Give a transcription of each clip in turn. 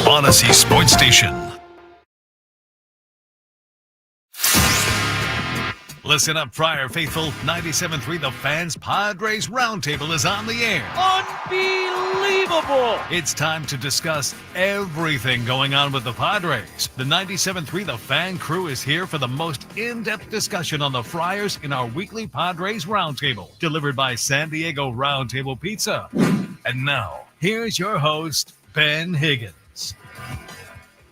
Odyssey Sports Station. Listen up, Friar Faithful. 97.3 The Fans Padres Roundtable is on the air. Unbelievable! It's time to discuss everything going on with the Padres. The 97.3 The Fan crew is here for the most in-depth discussion on the Friars in our weekly Padres Roundtable, delivered by San Diego Roundtable Pizza. And now, here's your host, Ben Higgins.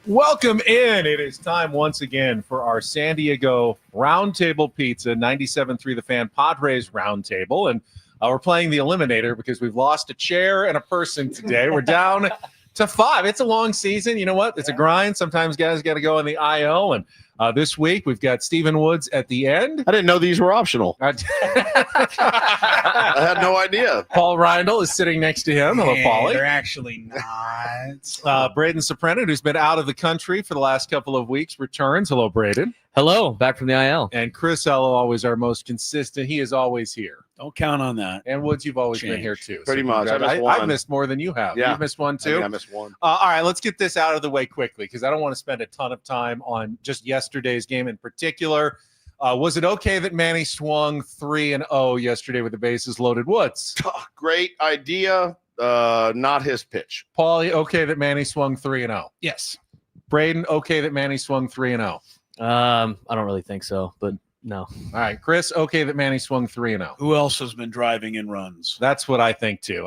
Welcome in. It is time once again for our San Diego Roundtable Pizza, 97.3 The Fan Padres Roundtable. And we're playing the Eliminator because we've lost a chair and a person today. We're down to 5. It's a long season. You know what? It's a grind. Sometimes guys got to go on the IL. And this week we've got Stephen Woods at the end. I didn't know these were optional. I had no idea. Paul Reindl is sitting next to him. Hello, Paulie. They're actually not. Braden Soprano, who's been out of the country for the last couple of weeks, returns. Hello, Braden. Hello, back from the IL. And Chris Ello, always our most consistent. He is always here. Don't count on that. And Woods, you've always been here too. Pretty much. I've missed more than you have. Yeah. You've missed one too? I missed one. All right, let's get this out of the way quickly because I don't want to spend a ton of time on just yesterday's game in particular. Was it okay that Manny swung 3-0 yesterday with the bases loaded? Woods? Great idea. Not his pitch. Paulie, okay that Manny swung 3-0? Yes. Braden, okay that Manny swung 3-0? I don't really think so, but no. All right, Chris, okay that Manny swung 3-0? Who else has been driving in runs? That's what I think too.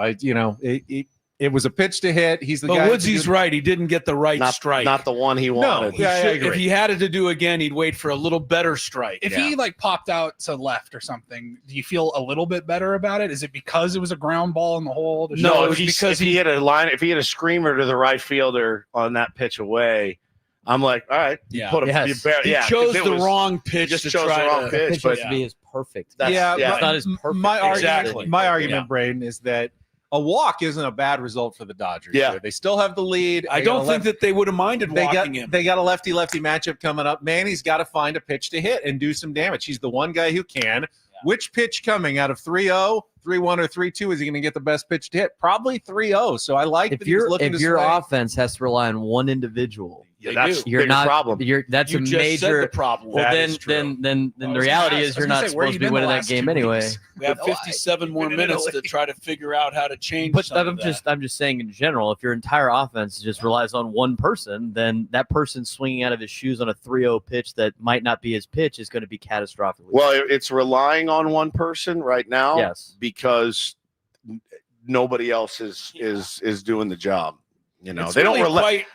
It was a pitch to hit. He's the guy. But Woodsy's right. He didn't get the right strike. Not the one he wanted. No, I agree. If he had it to do again, he'd wait for a little better strike. If he popped out to left or something, do you feel a little bit better about it? Is it because it was a ground ball in the hole? No, it was because he hit a screamer to the right fielder on that pitch away, I'm like, all right, he chose the wrong pitch. Just to chose try the wrong to, pitch, pitch but to be his perfect. It's not his perfect. My argument, Braden, is that a walk isn't a bad result for the Dodgers. Yeah. They still have the lead. I don't think that they would have minded walking him. They got a lefty-lefty matchup coming up. Manny's got to find a pitch to hit and do some damage. He's the one guy who can. Yeah. Which pitch coming out of 3-0, 3-1, or 3-2 is he going to get the best pitch to hit? Probably 3-0. So I like if your offense has to rely on one individual. Yeah, that's you're not problem. That's you a just major said the problem. Well, then the reality is you're not supposed to be winning that game anyway. We have 57 more minutes to try to figure out how to change. But I'm just saying in general, if your entire offense just relies on one person, then that person swinging out of his shoes on a 3-0 pitch that might not be his pitch is going to be catastrophic. Well, it's relying on one person right now. Yes, because nobody else is doing the job. You know,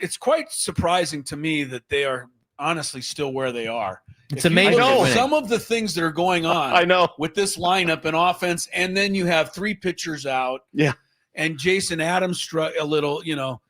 It's quite surprising to me that they are honestly still where they are. It's amazing. Some of the things that are going on. I know with this lineup and offense, and then you have 3 pitchers out. Yeah, and Jason Adams struck a little. You know,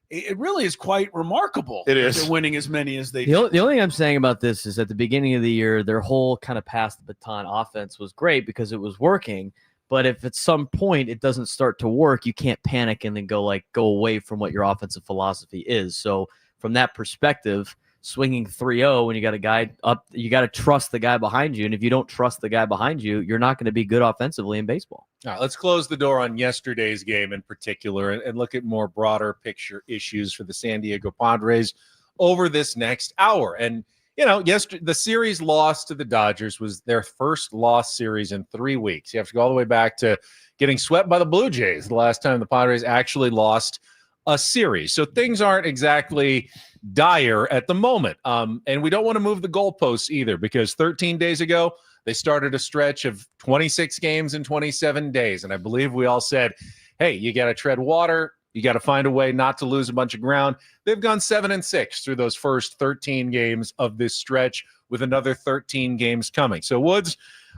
it really is quite remarkable. It is. They're winning as many as they. The only thing I'm saying about this is at the beginning of the year, their whole kind of pass the baton offense was great because it was working. But if at some point it doesn't start to work, you can't panic and then go away from what your offensive philosophy is. So from that perspective, swinging 3-0 when you got a guy up, you got to trust the guy behind you. And if you don't trust the guy behind you, you're not going to be good offensively in baseball. All right, let's close the door on yesterday's game in particular and look at more broader picture issues for the San Diego Padres over this next hour. And you know, yesterday the series loss to the Dodgers was their first loss series in 3 weeks. You have to go all the way back to getting swept by the Blue Jays the last time the Padres actually lost a series. So things aren't exactly dire at the moment. And we don't want to move the goalposts either because 13 days ago, they started a stretch of 26 games in 27 days. And I believe we all said, hey, you got to tread water. You got to find a way not to lose a bunch of ground. They've gone 7-6 through those first 13 games of this stretch with another 13 games coming. So, Woods,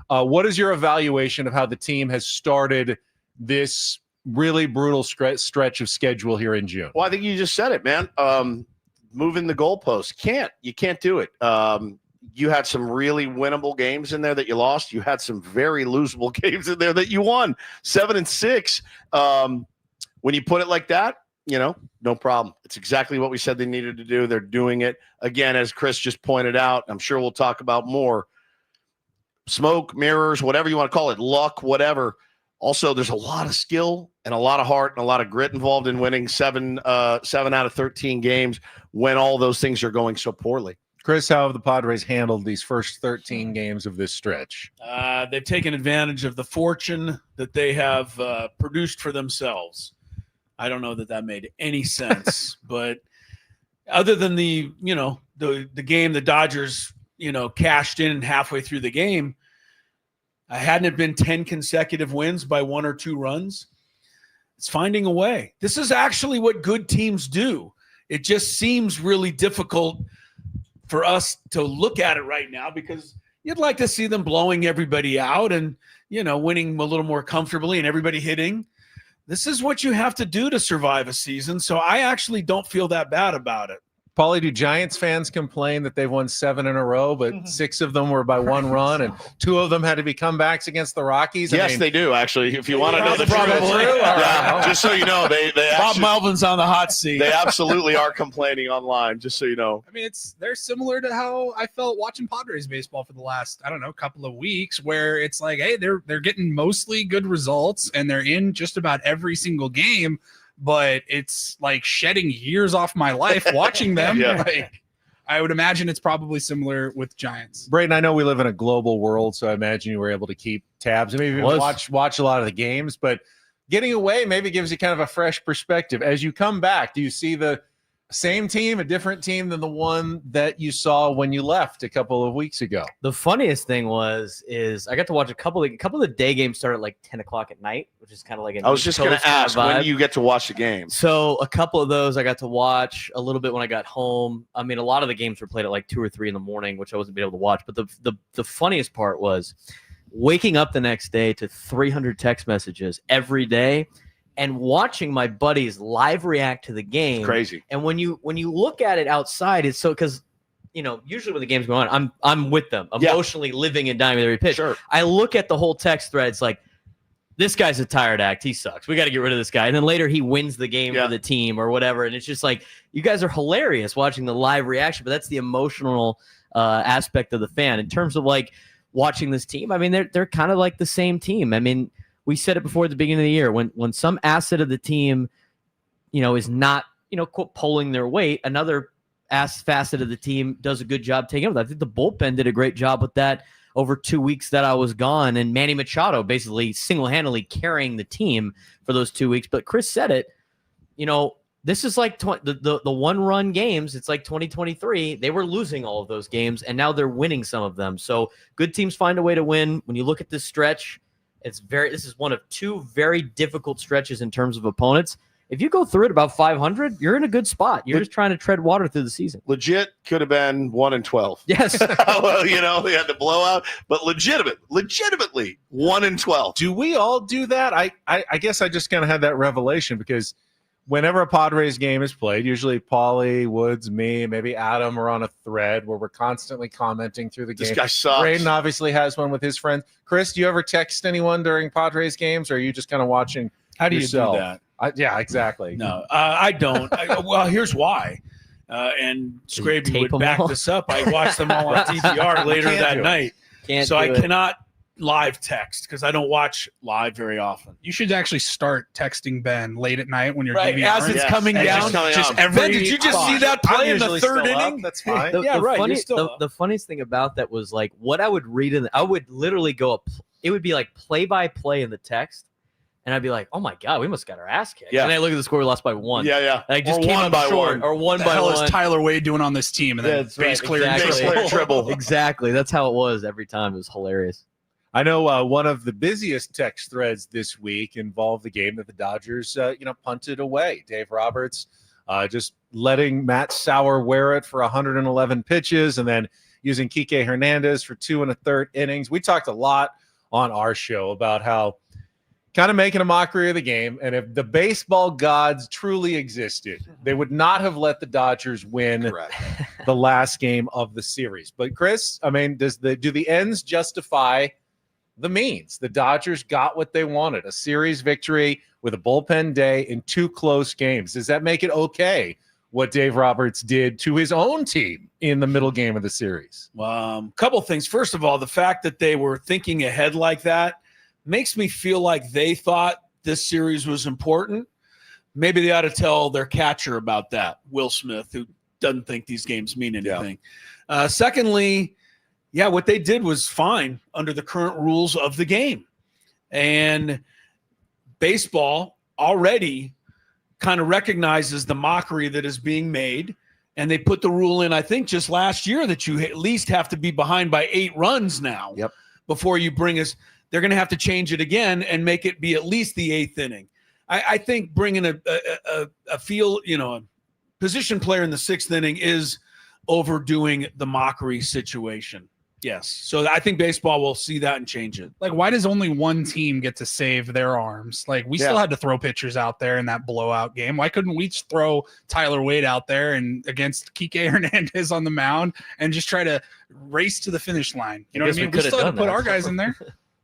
what is your evaluation of how the team has started this really brutal stretch of schedule here in June? Well, I think you just said it, man. Moving the goalposts. You can't do it. You had some really winnable games in there that you lost. You had some very losable games in there that you won. 7-6. When you put it like that, you know, no problem. It's exactly what we said they needed to do. They're doing it. Again, as Chris just pointed out, I'm sure we'll talk about more. Smoke, mirrors, whatever you want to call it, luck, whatever. Also, there's a lot of skill and a lot of heart and a lot of grit involved in winning 7 out of 13 games when all those things are going so poorly. Chris, how have the Padres handled these first 13 games of this stretch? They've taken advantage of the fortune that they have produced for themselves. I don't know that made any sense, but other than the game the Dodgers, cashed in halfway through the game, hadn't it been 10 consecutive wins by 1 or 2 runs? It's finding a way. This is actually what good teams do. It just seems really difficult for us to look at it right now because you'd like to see them blowing everybody out and, winning a little more comfortably and everybody hitting. This is what you have to do to survive a season. So I actually don't feel that bad about it. Paulie, do Giants fans complain that they've won 7 in a row, but 6 of them were by 1 run and 2 of them had to be comebacks against the Rockies? Yes, they do, actually. If you want to know the Probably. truth. Yeah, just so you know, they Bob actually, Melvin's on the hot seat. they absolutely are complaining online, just so you know. I mean, they're similar to how I felt watching Padres baseball for the last, couple of weeks, where it's like, hey, they're getting mostly good results and they're in just about every single game, but it's like shedding years off my life watching them. Yeah. Like, I would imagine it's probably similar with Giants. Brayden, I know we live in a global world, so I imagine you were able to keep tabs and maybe even watch a lot of the games, but getting away maybe gives you kind of a fresh perspective. As you come back, do you see the same team, a different team than the one that you saw when you left a couple of weeks ago? The funniest thing is I got to watch a couple of the day games start at like 10 o'clock at night, which is kind of like I was just going to ask, when do you get to watch the game? So a couple of those I got to watch a little bit when I got home. I mean, a lot of the games were played at like 2 or 3 in the morning, which I wasn't able to watch. But the funniest part was waking up the next day to 300 text messages every day and watching my buddies live react to the game. It's crazy. And when you look at it outside, it's so because usually when the game's going on, I'm with them, emotionally living and dying with every pitch. Sure. I look at the whole text thread. It's like, this guy's a tired act. He sucks. We got to get rid of this guy. And then later he wins the game for the team or whatever. And it's just like, you guys are hilarious watching the live reaction, but that's the emotional aspect of the fan. In terms of like watching this team, I mean, they're kind of like the same team. I mean, we said it before at the beginning of the year, when some asset of the team, is not, quote, pulling their weight, another facet of the team does a good job taking over. I think the bullpen did a great job with that over 2 weeks that I was gone, and Manny Machado basically single-handedly carrying the team for those 2 weeks. But Chris said it, this is like the one-run games. It's like 2023. They were losing all of those games, and now they're winning some of them. So good teams find a way to win. When you look at this stretch, this is one of 2 very difficult stretches in terms of opponents. If you go through it about 500, you're in a good spot. You're just trying to tread water through the season. Legit could have been 1-12. Yes. Well, they had the blowout, but legitimately 1-12. Do we all do that? I guess I just kind of had that revelation because whenever a Padres game is played, usually Paulie, Woods, me, maybe Adam are on a thread where we're constantly commenting through the game. This guy sucks. Brayden obviously has one with his friends. Chris, do you ever text anyone during Padres games, or are you just kind of watching How do yourself? you do that? Yeah, exactly. No, I don't. Well, here's why. And Scraby tape would them back all? this up. I watched them all on DVR later Can't that do it. night. So I cannot live text because I don't watch live very often. You should actually start texting Ben late at night when you're Right, DVRing. as it's coming As down. it's coming Just out. every. Ben, Did you just spot. see that play in the usually third still up. inning? That's fine. Yeah, right, you're still The, up. the funniest thing about that was like what I would read I would literally go up. It would be like play by play in the text, and I'd be like, "Oh my god, we must got our ass kicked." Yeah. And I look at the score, we lost by 1. Yeah. Like just Or came one up by short, one. or one What the by hell one. is Tyler Wade doing on this team? And then That's base right, clear and exactly. Base clear triple. Exactly. That's how it was every time. It was hilarious. I know one of the busiest text threads this week involved the game that the Dodgers, punted away. Dave Roberts just letting Matt Sauer wear it for 111 pitches and then using Kike Hernandez for 2 1/3 innings. We talked a lot on our show about how kind of making a mockery of the game. And if the baseball gods truly existed, they would not have let the Dodgers win Correct. the last game of the series. But Chris, I mean, do the ends justify the means? The Dodgers got what they wanted, a series victory with a bullpen day in 2 close games. Does that make it okay what Dave Roberts did to his own team in the middle game of the series? Couple things. First of all, the fact that they were thinking ahead like that makes me feel like they thought this series was important. Maybe they ought to tell their catcher about that, Will Smith, who doesn't think these games mean anything. Secondly, what they did was fine under the current rules of the game. And baseball already kind of recognizes the mockery that is being made. And they put the rule in, I think, just last year that you at least have to be behind by 8 runs now before you bring us. They're going to have to change it again and make it be at least the 8th inning. I think bringing a field, a position player in the 6th inning is overdoing the mockery situation. Yes. So I think baseball will see that and change it. Like, why does only one team get to save their arms? Like, we still had to throw pitchers out there in that blowout game. Why couldn't we just throw Tyler Wade out there and against Kike Hernandez on the mound and just try to race to the finish line? You know what I mean? We still had to put our guys in there.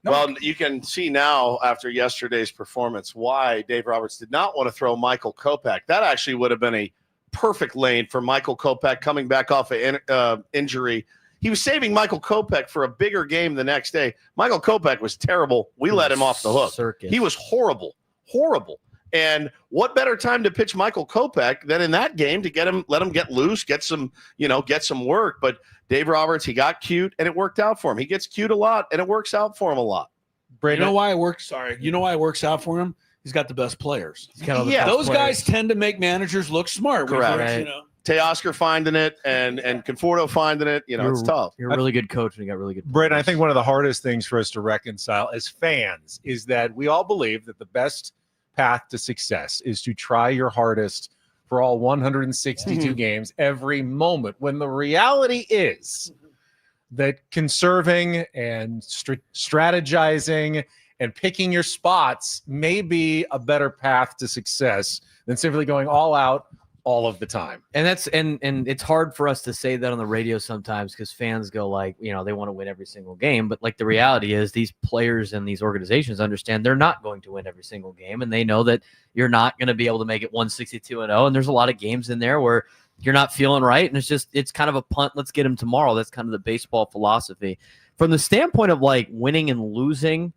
No. Well, you can see now after yesterday's performance why Dave Roberts did not want to throw Michael Kopech. That actually would have been a perfect lane for Michael Kopech coming back off an injury. He was saving Michael Kopech for a bigger game the next day. Michael Kopech was terrible. We let him off the hook. Circus. He was horrible. And what better time to pitch Michael Kopech than in that game to let him get loose, get some work. But Dave Roberts, he got cute and it worked out for him. He gets cute a lot and it works out for him a lot. You know why it works? You know why it works out for him? He's got the best players. Those guys tend to make managers look smart. Correct. Teoscar finding it and Conforto finding it, it's tough. You're a really good coach and you got really good players. Brayden, I think one of the hardest things for us to reconcile as fans is that we all believe that the best path to success is to try your hardest for all 162 games every moment, when the reality is that conserving and strategizing and picking your spots may be a better path to success than simply going all out all of the time. And that's and it's hard for us to say that on the radio sometimes because fans go like, they want to win every single game. But like the reality is these players and these organizations understand they're not going to win every single game. And they know that you're not going to be able to make it 162-0. And there's a lot of games in there where you're not feeling right. And it's kind of a punt. Let's get them tomorrow. That's kind of the baseball philosophy. From the standpoint of like winning and losing,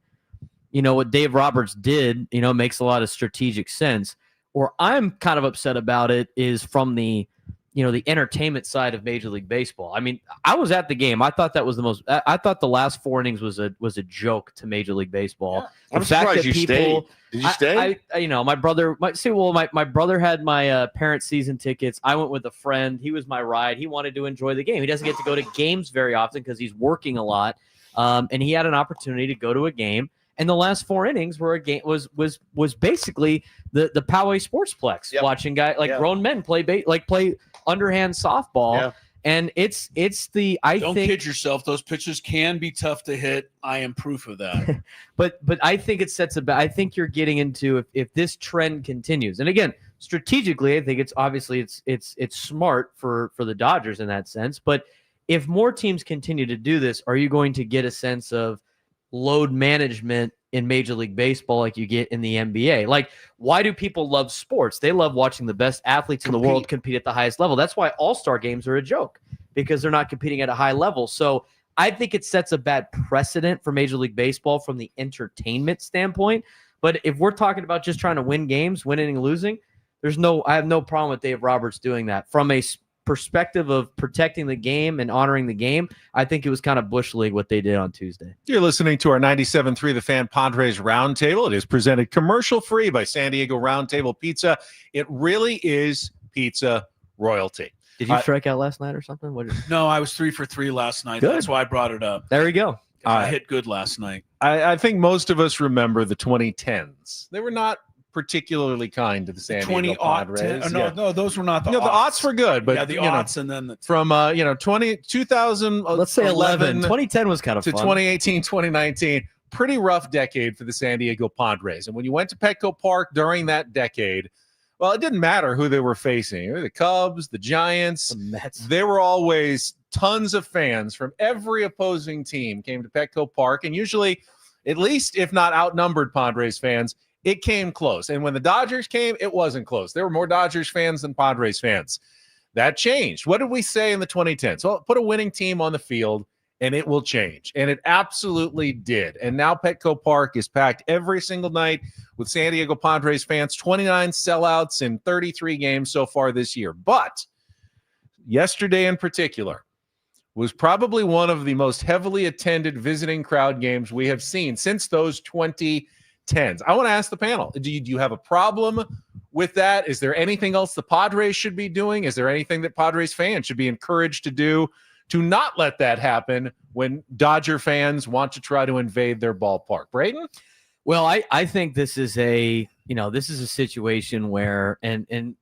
what Dave Roberts did, makes a lot of strategic sense. Or I'm kind of upset about it is from the entertainment side of Major League Baseball. I mean, I was at the game. I thought that was I thought the last 4 innings was a joke to Major League Baseball. Yeah. I'm surprised you stayed. Did you stay? My brother, my brother had my parents' season tickets. I went with a friend. He was my ride. He wanted to enjoy the game. He doesn't get to go to games very often because he's working a lot. And he had an opportunity to go to a game. And the last 4 innings were a game was basically the Poway Sportsplex, watching grown men play underhand softball. Yeah. And don't kid yourself. Those pitches can be tough to hit. I am proof of that. but I think it sets I think you're getting into if this trend continues. And again, strategically, I think it's obviously it's smart for the Dodgers in that sense. But if more teams continue to do this, are you going to get a sense of load management in Major League Baseball like you get in the NBA? Like, why do people love sports? They love watching the best athletes in the world compete at the highest level. That's why all-star games are a joke, because they're not competing at a high level. So I think it sets a bad precedent for Major League Baseball from the entertainment standpoint. But if we're talking about just trying to win games, winning and losing, I have no problem with Dave Roberts doing that. From a perspective of protecting the game and honoring the game, I think it was kind of Bush League what they did on Tuesday. You're listening to our 97.3 The Fan Padres Roundtable. It is presented commercial-free by San Diego Roundtable Pizza. It really is pizza royalty. Did you strike out last night or something? No, I was 3 for 3 last night. Good. That's why I brought it up. There we go. I hit good last night. I think most of us remember the 2010s. They were not particularly kind to the San Diego Padres. No, those were not the aughts. The aughts were good, but the aughts and then from 2000, let's say 11, 2010 was kind of to fun. 2018, 2019, pretty rough decade for the San Diego Padres. And when you went to Petco Park during that decade, well, it didn't matter who they were facing. The Cubs, the Giants, the Mets. There were always tons of fans from every opposing team came to Petco Park, and usually, at least if not outnumbered Padres fans, it came close. And when the Dodgers came, it wasn't close. There were more Dodgers fans than Padres fans. That changed. What did we say in the 2010s? Well, put a winning team on the field, and it will change. And it absolutely did. And now Petco Park is packed every single night with San Diego Padres fans, 29 sellouts in 33 games so far this year. But yesterday in particular was probably one of the most heavily attended visiting crowd games we have seen since those 2010s. I want to ask the panel, do you have a problem with that? Is there anything else the Padres should be doing? Is there anything that Padres fans should be encouraged to do to not let that happen when Dodger fans want to try to invade their ballpark? Braden? Well, I think this is a situation where, and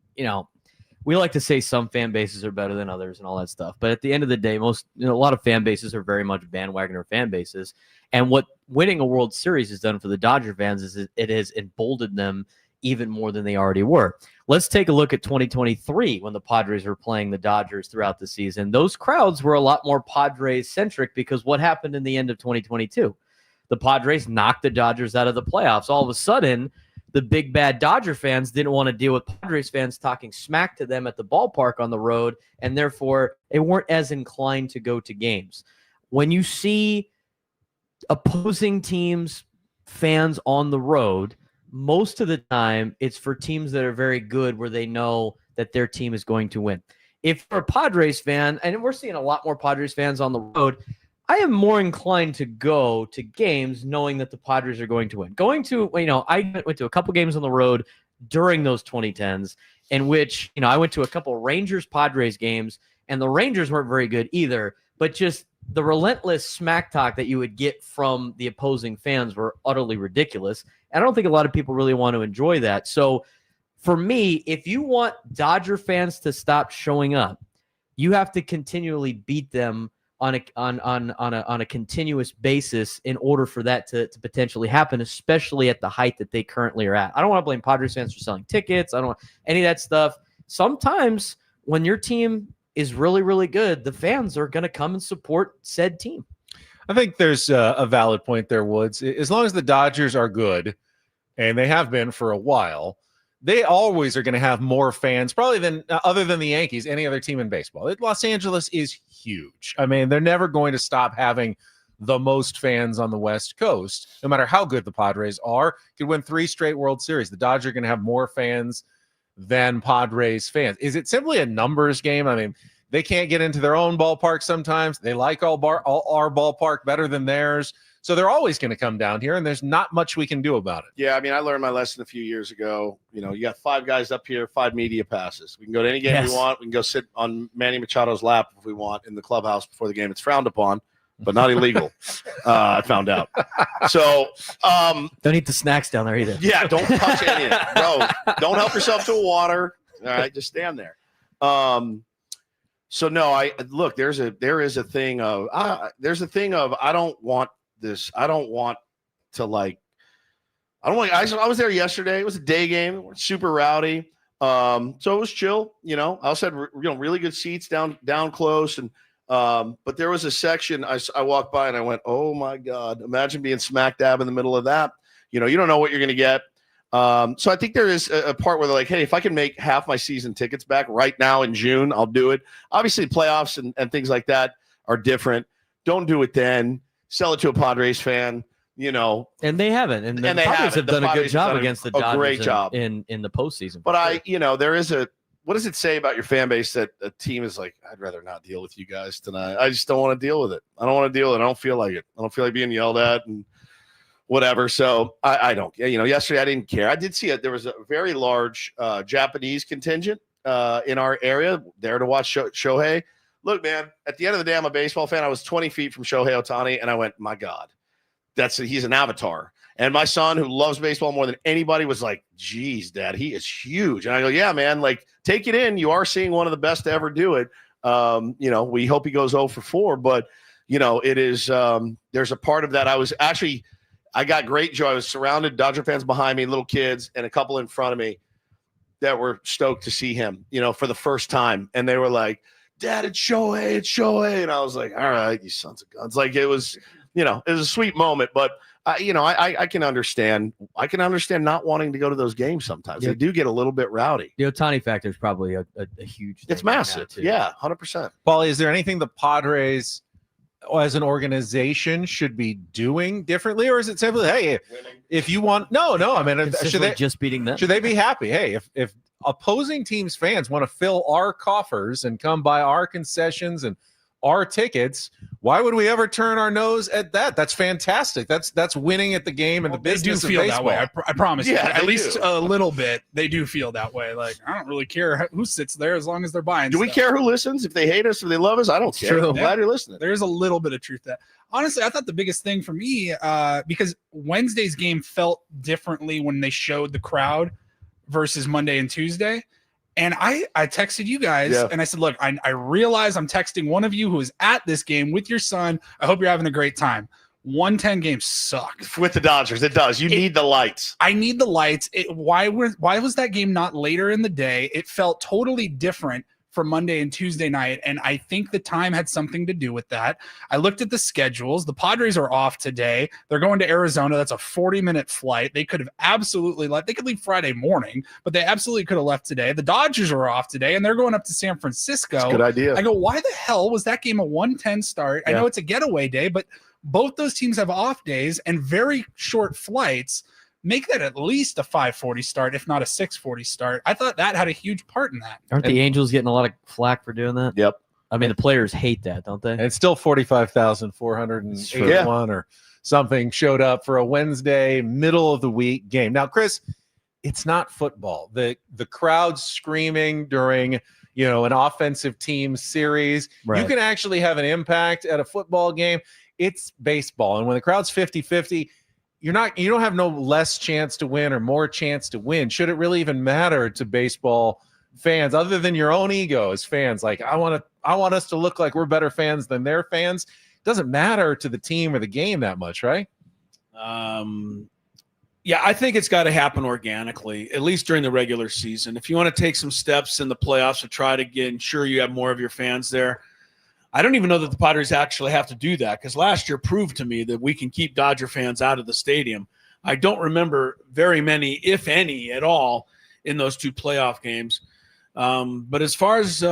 we like to say some fan bases are better than others and all that stuff. But at the end of the day, a lot of fan bases are very much bandwagoner fan bases. And what winning a World Series has done for the Dodger fans is it has emboldened them even more than they already were. Let's take a look at 2023 when the Padres were playing the Dodgers throughout the season. Those crowds were a lot more Padres-centric because what happened in the end of 2022? The Padres knocked the Dodgers out of the playoffs. All of a sudden, the big bad Dodger fans didn't want to deal with Padres fans talking smack to them at the ballpark on the road, and therefore they weren't as inclined to go to games. When you see opposing teams' fans on the road, most of the time it's for teams that are very good where they know that their team is going to win. If you're a Padres fan, and we're seeing a lot more Padres fans on the road, I am more inclined to go to games knowing that the Padres are going to win. I went to a couple games on the road during those 2010s in which, I went to a couple Rangers-Padres games, and the Rangers weren't very good either, but just the relentless smack talk that you would get from the opposing fans were utterly ridiculous. And I don't think a lot of people really want to enjoy that. So for me, if you want Dodger fans to stop showing up, you have to continually beat them on a continuous basis in order for that to potentially happen, especially at the height that they currently are at. I don't want to blame Padres fans for selling tickets. I don't want any of that stuff. Sometimes when your team is really, really good, the fans are going to come and support said team. I think there's a valid point there, Woods. As long as the Dodgers are good, and they have been for a while, they always are going to have more fans, probably than other than the Yankees, any other team in baseball. Los Angeles is huge. I mean, they're never going to stop having the most fans on the West Coast, no matter how good the Padres are. Could win 3 straight World Series. The Dodgers are going to have more fans than Padres fans. Is it simply a numbers game? I mean, they can't get into their own ballpark sometimes. They like our ballpark better than theirs. So they're always going to come down here, and there's not much we can do about it. Yeah, I mean, I learned my lesson a few years ago. You got 5 guys up here, 5 media passes. We can go to any game we want. We can go sit on Manny Machado's lap if we want in the clubhouse before the game. It's frowned upon, but not illegal. I found out. So don't eat the snacks down there either. Yeah, don't touch any of it. Bro, don't help yourself to water. All right, just stand there. So no, there is a thing of I don't want this. I was there yesterday. It was a day game. We're super rowdy. So it was chill. I also had really good seats down close, and but there was a section I walked by and I went, oh my God, imagine being smack dab in the middle of that. You don't know what you're gonna get. So I think there is a part where they're like, hey, if I can make half my season tickets back right now in June, I'll do it. Obviously, playoffs and things like that are different. Don't do it then. Sell it to a Padres fan, And they haven't. And the Padres have done a good job against the Dodgers. Great job in the postseason. But there is what does it say about your fan base that a team is like, I'd rather not deal with you guys tonight. I just don't want to deal with it. I don't want to deal with it. I don't feel like it. I don't feel like being yelled at and whatever. So I don't, yesterday I didn't care. I did see there was a very large Japanese contingent in our area there to watch Shohei. Look, man, at the end of the day, I'm a baseball fan. I was 20 feet from Shohei Ohtani, and I went, my God, he's an avatar. And my son, who loves baseball more than anybody, was like, geez, Dad, he is huge. And I go, yeah, man, like, take it in. You are seeing one of the best to ever do it. We hope he goes 0 for 4. But, it is there's a part of that. I got great joy. I was surrounded, Dodger fans behind me, little kids, and a couple in front of me that were stoked to see him, for the first time. And they were like, Dad, it's Shohei. And I was like, all right, you sons of guns. Like, it was a sweet moment. But, I can understand. I can understand not wanting to go to those games sometimes. They do get a little bit rowdy. The Ohtani factor is probably a huge thing. It's massive. Yeah, 100%. Paulie, is there anything the Padres as an organization should be doing differently, or is it simply, hey, if you want, no, I mean, should Consistently they just beating them? should they be happy? Hey, if opposing teams' fans want to fill our coffers and come buy our concessions and our tickets, why would we ever turn our nose at that? That's fantastic. That's winning at the game and the business They do of feel that baseball. way. I promise. Yeah, you. At they least do. a little bit. They do feel that way. Like, I don't really care who sits there as long as they're buying. Do we stuff. care who listens? If they hate us, if they love us, I don't care. true. I'm glad you're listening. There's a little bit of truth to that. Honestly, I thought the biggest thing for me, because Wednesday's game felt differently when they showed the crowd versus Monday and Tuesday. And I texted you guys and I said, look, I realize I'm texting one of you who is at this game with your son. I hope you're having a great time. 110 game sucked. With the Dodgers, it does. You need the lights. I need the lights. Why was that game not later in the day? It felt totally different for Monday and Tuesday night, and I think the time had something to do with that. I looked at the schedules. The Padres are off today. They're going to Arizona. That's a 40-minute flight. They could have absolutely left. They could leave Friday morning, but they absolutely could have left today. The Dodgers are off today, and they're going up to San Francisco. That's a good idea. I go, why the hell was that game a 1:10 start? I Yeah. know it's a getaway day, but both those teams have off days and very short flights. Make that at least a 5:40 start, if not a 6:40 start. I thought that had a huge part in that. Aren't the Angels getting a lot of flack for doing that? Yep. I mean, the players hate that, don't they? And it's still 45,481 or something showed up for a Wednesday middle of the week game. Now, Chris, it's not football. The crowd screaming during, an offensive team series. Right. You can actually have an impact at a football game. It's baseball. And when the crowd's 50-50, you don't have no less chance to win or more chance to win. Should it really even matter to baseball fans other than your own ego as fans? Like, I want us to look like we're better fans than their fans. It doesn't matter to the team or the game that much, right? Yeah, I think it's got to happen organically, at least during the regular season. If you want to take some steps in the playoffs to try to ensure you have more of your fans there, I don't even know that the Padres actually have to do that, because last year proved to me that we can keep Dodger fans out of the stadium. I don't remember very many, if any, at all in those two playoff games. But as far as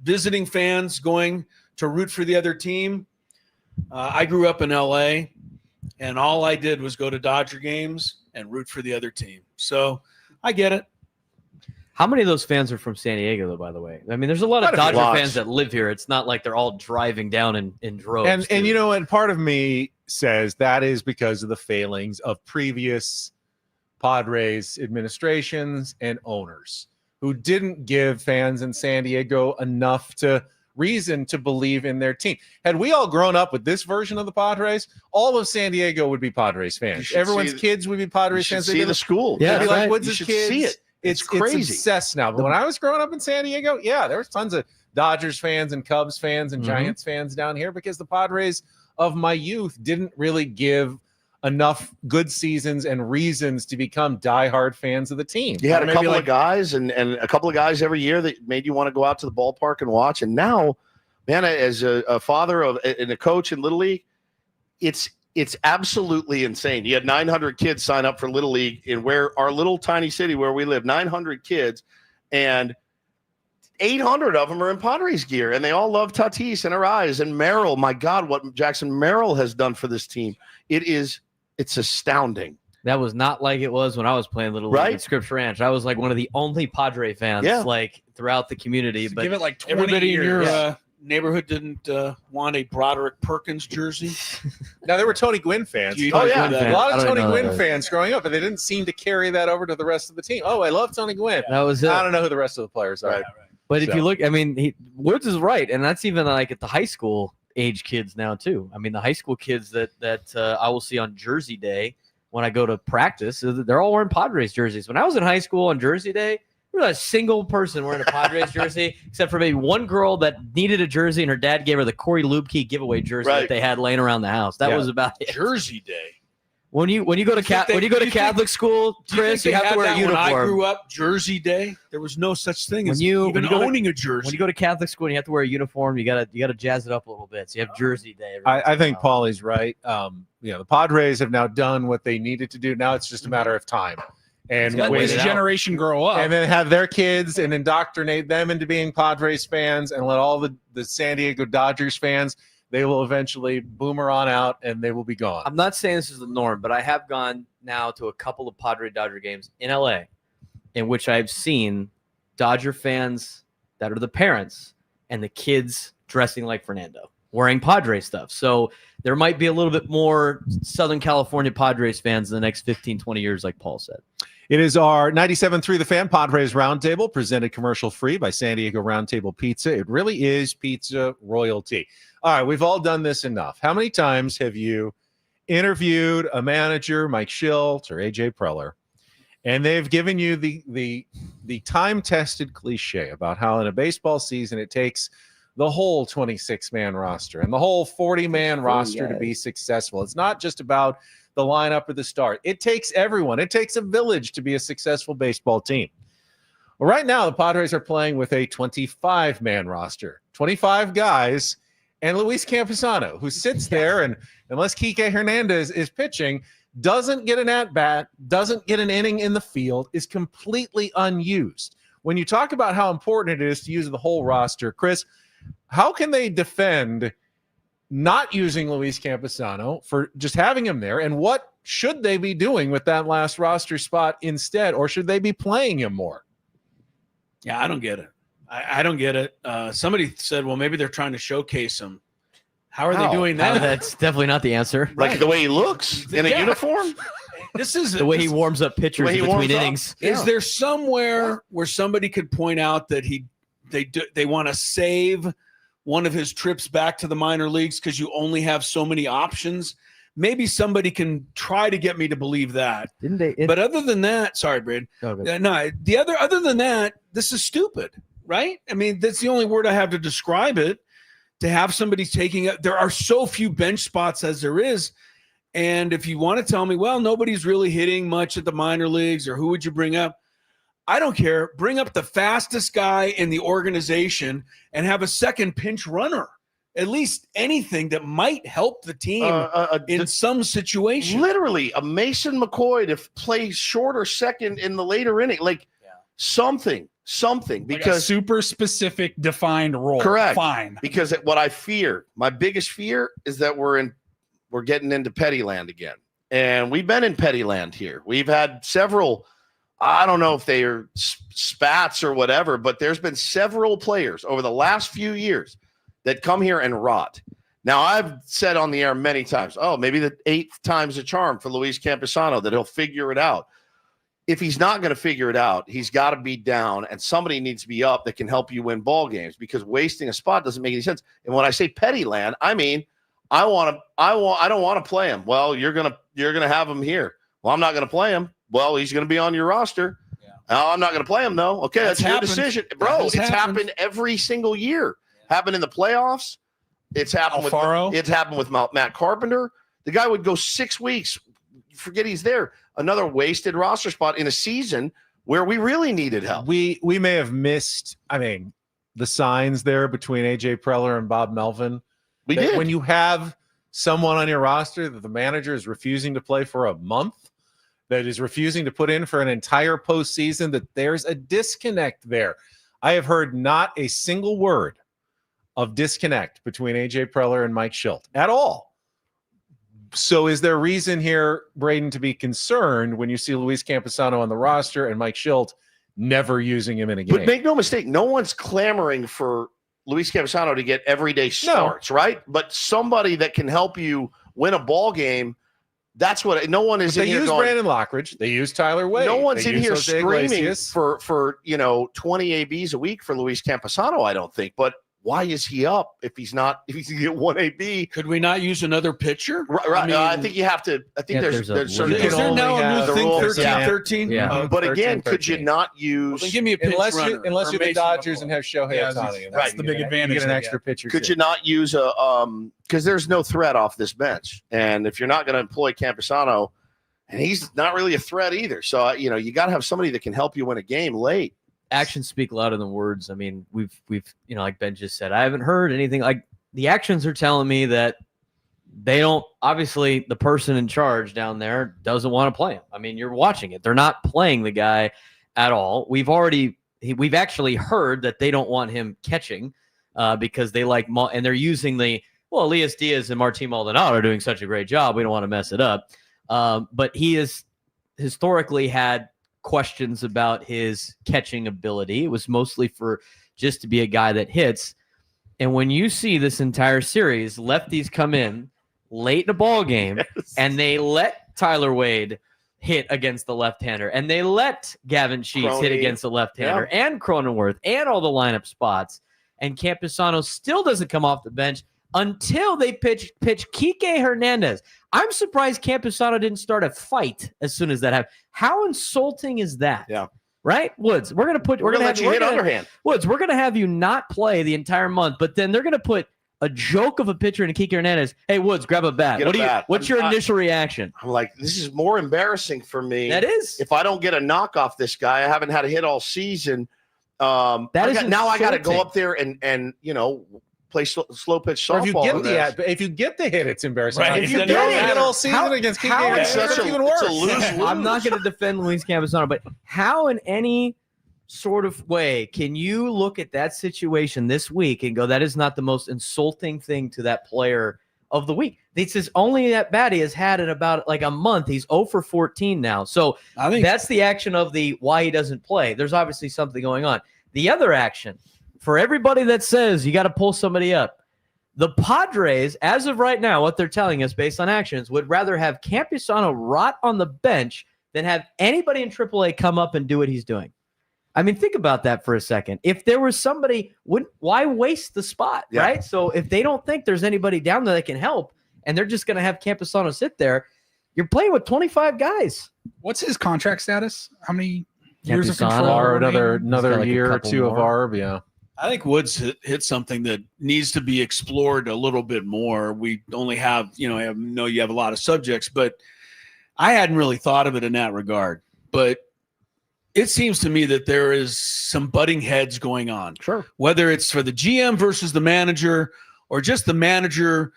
visiting fans going to root for the other team, I grew up in L.A., and all I did was go to Dodger games and root for the other team. So I get it. How many of those fans are from San Diego, though, by the way? I mean, there's a lot of Quite a few. Dodger Lots. fans that live here. It's not like they're all driving down in droves. And part of me says that is because of the failings of previous Padres administrations and owners who didn't give fans in San Diego enough reason to believe in their team. Had we all grown up with this version of the Padres, all of San Diego would be Padres fans. should Everyone's see- kids would be Padres You should fans. see the school. Yeah, They'd be that's like, right. Woods' You should kids. see it. It's crazy. It's obsessed now. But when I was growing up in San Diego, yeah, there was tons of Dodgers fans and Cubs fans and Giants fans down here because the Padres of my youth didn't really give enough good seasons and reasons to become diehard fans of the team. You had a Maybe couple like- of guys and a couple of guys every year that made you want to go out to the ballpark and watch. And now, man, as a father and a coach in Little League, it's absolutely insane. You had 900 kids sign up for Little League in where our little tiny city where we live, 900 kids, and 800 of them are in Padres gear, and they all love Tatis and Arise and Merrill. My God, what Jackson Merrill has done for this team. It's astounding. That was not like it was when I was playing Little Right? League at Scripps Ranch. I was like one of the only Padre fans like throughout the community. So But give it like 20 Everybody in years. your neighborhood didn't want a Broderick Perkins jersey? Now, there were Tony Gwynn fans. You Oh, know yeah. that. A lot I of don't Tony know Gwynn that. fans growing up, but they didn't seem to carry that over to the rest of the team. Oh, I love Tony Gwynn. that was it. I don't know who the rest of the players are. Right. But if So. you look, I mean, Woods is right, and that's even like at the high school age kids now too. I mean, the high school kids that I will see on Jersey Day when I go to practice, they're all wearing Padres jerseys. When I was in high school on Jersey Day, there was a single person wearing a Padres jersey, except for maybe one girl that needed a jersey, and her dad gave her the Corey Lubke giveaway jersey Right. that they had laying around the house. That Yeah. was about it. Jersey Day. When you go to You think when you go to you think- Catholic school, Do you Chris, think you they have to had wear a that when I uniform. grew up, Jersey Day. There was no such thing When as you- even when you go to- owning a jersey. When you go to Catholic school and you have to wear a uniform, you gotta jazz it up a little bit. So you have Jersey Day. every once I in a think while. Paulie's right. The Padres have now done what they needed to do. Now it's just a matter of time. And Let wait this it out. generation grow up. and then have their kids and indoctrinate them into being Padres fans and let all the San Diego Dodgers fans, they will eventually boomer on out and they will be gone. I'm not saying this is the norm, but I have gone now to a couple of Padre-Dodger games in LA in which I've seen Dodger fans that are the parents and the kids dressing like Fernando, wearing Padre stuff. So there might be a little bit more Southern California Padres fans in the next 15, 20 years, like Paul said. It is our 97.3 The Fan Padres Roundtable, presented commercial-free by San Diego Roundtable Pizza. It really is pizza royalty. All right, we've all done this enough. How many times have you interviewed a manager, Mike Shildt or AJ Preller, and they've given you the time-tested cliche about how in a baseball season it takes the whole 26-man roster and the whole 40-man roster to be successful? It's not just about the lineup or the start. It takes everyone. It takes a village to be a successful baseball team. Well, right now, the Padres are playing with a 25-man roster, 25 guys, and Luis Campusano, who sits there and, unless Kike Hernandez is pitching, doesn't get an at-bat, doesn't get an inning in the field, is completely unused. When you talk about how important it is to use the whole roster, Chris, how can they defend not using Luis Campusano for just having him there? And what should they be doing with that last roster spot instead? Or should they be playing him more? Yeah, I don't get it. I don't get it. Somebody said, well, maybe they're trying to showcase him. How are they doing that? That's definitely not the answer. Like the way he looks in a uniform? This is The way he warms up pitchers between innings. Is there somewhere where somebody could point out that they want to save one of his trips back to the minor leagues because you only have so many options? Maybe somebody can try to get me to believe that. Didn't they? But other than that, sorry, Brad. Other than that, this is stupid, right? I mean, that's the only word I have to describe it. To have somebody taking it, there are so few bench spots as there is. And if you want to tell me, well, nobody's really hitting much at the minor leagues, or who would you bring up? I don't care. Bring up the fastest guy in the organization and have a second pinch runner. At least anything that might help the team in some situation. Literally, a Mason McCoy to play short or second in the later inning. Something. Because like a super specific defined role. Correct. Fine. Because what I fear, my biggest fear, is that we're getting into petty land again. And we've been in petty land here. We've had several, I don't know if they are spats or whatever, but there's been several players over the last few years that come here and rot. Now, I've said on the air many times, maybe the 8th time's a charm for Luis Campusano, that he'll figure it out. If he's not going to figure it out, he's got to be down, and somebody needs to be up that can help you win ball games, because wasting a spot doesn't make any sense. And when I say petty land, I mean I don't want to play him. Well, you're gonna have him here. Well, I'm not going to play him. Well, he's going to be on your roster. Yeah. I'm not going to play him though. Okay, that's your decision, bro. It's happened every single year. Yeah. Happened in the playoffs. It's happened with Matt Carpenter. The guy would go 6 weeks. Forget he's there. Another wasted roster spot in a season where we really needed help. We may have missed, the signs there between AJ Preller and Bob Melvin. We did. When you have someone on your roster that the manager is refusing to play for a month, that is refusing to put in for an entire postseason, that there's a disconnect there. I have heard not a single word of disconnect between AJ Preller and Mike Shildt at all. So is there reason here, Braden, to be concerned when you see Luis Campusano on the roster and Mike Shildt never using him in a game? But make no mistake, no one's clamoring for Luis Campusano to get everyday starts, right? But somebody that can help you win a ball game, that's what – no one is in here going – They use Brandon Lockridge. They use Tyler Wade. No one's in here screaming for 20 ABs a week for Luis Campusano, I don't think. But why is he up if he's going to get 1 AB? Could we not use another pitcher? Right. I think you have to. I think there's certain. Is there now a new thing, 13? Yeah. But again, could you not use? Well, give me a pinch runner. Unless you're the Dodgers and have Shohei Ohtani. That's the big advantage. You get an extra pitcher. Could you not use because there's no threat off this bench, and if you're not going to employ Campusano, and he's not really a threat either, so you got to have somebody that can help you win a game late. Actions speak louder than words. I mean, we've like Ben just said, I haven't heard anything. Like, the actions are telling me that they don't, obviously the person in charge down there doesn't want to play him. I mean, you're watching it. They're not playing the guy at all. We've actually heard that they don't want him catching because they like, and they're using the well, Elias Diaz and Martin Maldonado are doing such a great job. We don't want to mess it up. But he has historically had questions about his catching ability. It was mostly for just to be a guy that hits. And when you see this entire series, lefties come in late in the ball game, and they let Tyler Wade hit against the left-hander, and they let Gavin Sheets hit against the left-hander, and Cronenworth, and all the lineup spots. And Campusano still doesn't come off the bench until they pitch Kike Hernandez. I'm surprised Campusano didn't start a fight as soon as that happened. How insulting is that? Yeah. Right? Woods, we're gonna let you hit underhand. Woods, we're gonna have you not play the entire month, but then they're gonna put a joke of a pitcher in Kike Hernandez. Hey, Woods, grab a bat. What's your initial reaction? I'm like, this is more embarrassing for me. That is. If I don't get a knock off this guy, I haven't had a hit all season. Now I got to go up there and play slow pitch softball. If you get the hit, it's embarrassing. Right. If you get it all season against Kike, it's even worse. It's a lose-lose. I'm not going to defend Luis Campusano, but how in any sort of way can you look at that situation this week and go, that is not the most insulting thing to that player of the week? This is only at bat he has had in about like a month. He's 0 for 14 now. So I think that's the action of the why he doesn't play. There's obviously something going on. The other action, for everybody that says you got to pull somebody up, the Padres, as of right now, what they're telling us based on actions, would rather have Campusano rot on the bench than have anybody in AAA come up and do what he's doing. I mean, think about that for a second. If there was somebody, why waste the spot, right? So if they don't think there's anybody down there that can help, and they're just going to have Campusano sit there, you're playing with 25 guys. What's his contract status? How many years of Campusano, control? Or another like year a or two couple of ARB, yeah. I think Woods hit something that needs to be explored a little bit more. We only have, I know you have a lot of subjects, but I hadn't really thought of it in that regard. But it seems to me that there is some butting heads going on. Sure. Whether it's for the GM versus the manager, or just the manager